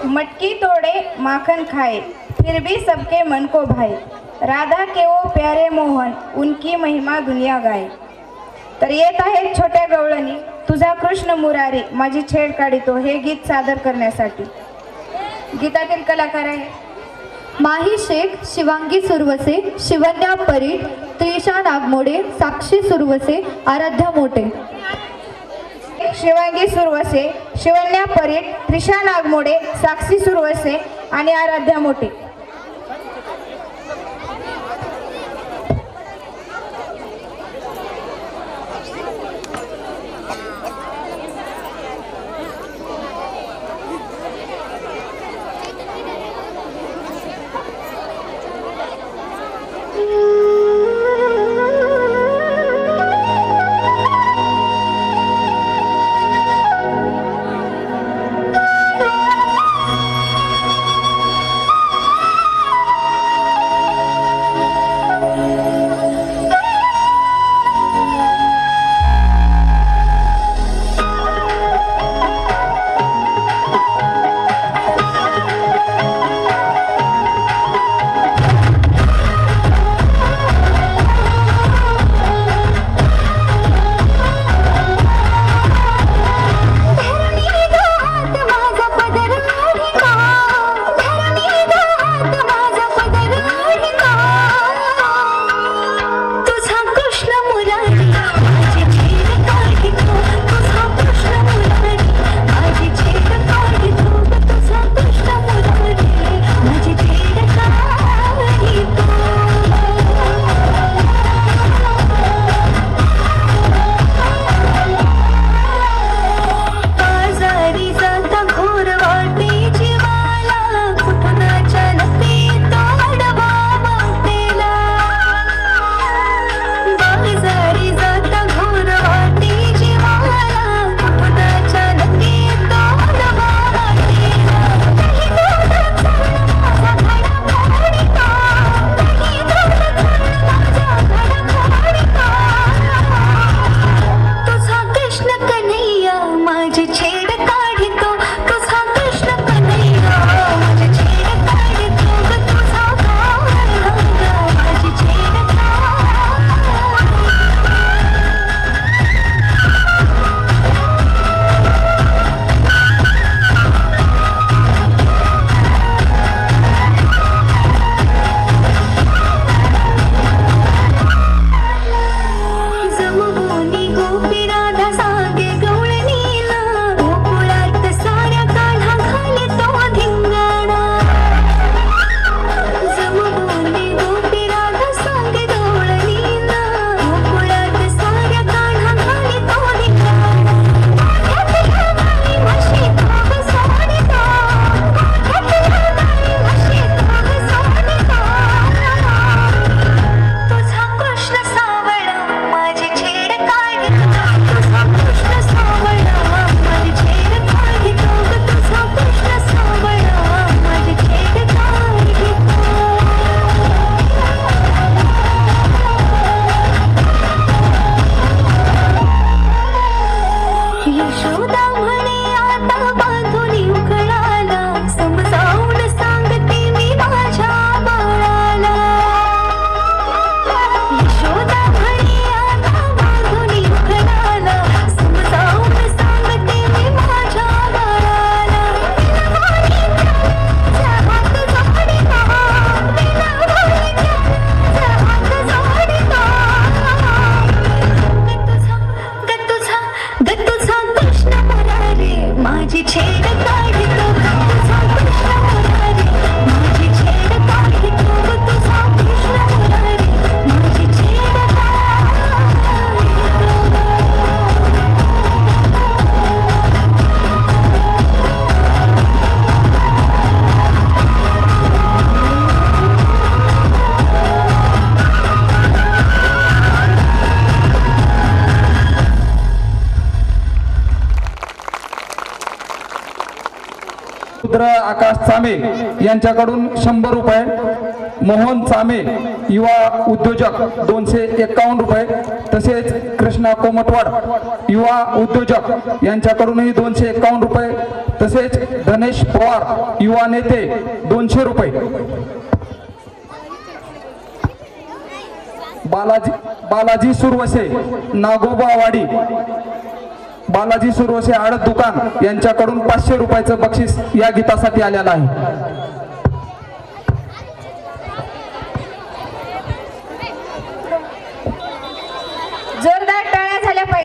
मटकी तोड़े माखन खाए फिर भी सबके मन को भाए, राधा के वो प्यारे मोहन उनकी महिमा दुनिया गाय. तर येत आहेत छोट्या गवळणी तुझा कृष्ण मुरारी माझी छेड काढितो हे गीत सादर करण्यासाठी. गीतातील कलाकार आहे माही शेख, शिवांगी सुरवसे, शिवन्या परीट, त्रिशा नागमोडे, साक्षी सुरवसे, आराध्या मोटे. शिवांगी सुरवसे, शिवन्या परीट, त्रिशा नागमोडे, साक्षी सुरवसे आणि आराध्या मोटे. रुद्र आकाश चामे यांच्याकडून 100 रुपये, मोहन चामे युवा उद्योजक 251 रुपये, तसेच कृष्णा कोमटवाड युवा उद्योजक यांच्याकडूनही 251 रुपये, तसेच धनेश पवार युवा नेते 200 रुपये, बालाजी सुरवसे नागोबावाडी बालाजी सुरवसे आडत दुकान यांच्याकडून 500 रुपयाचं बक्षीस या गीतासाठी आलेलं आहे.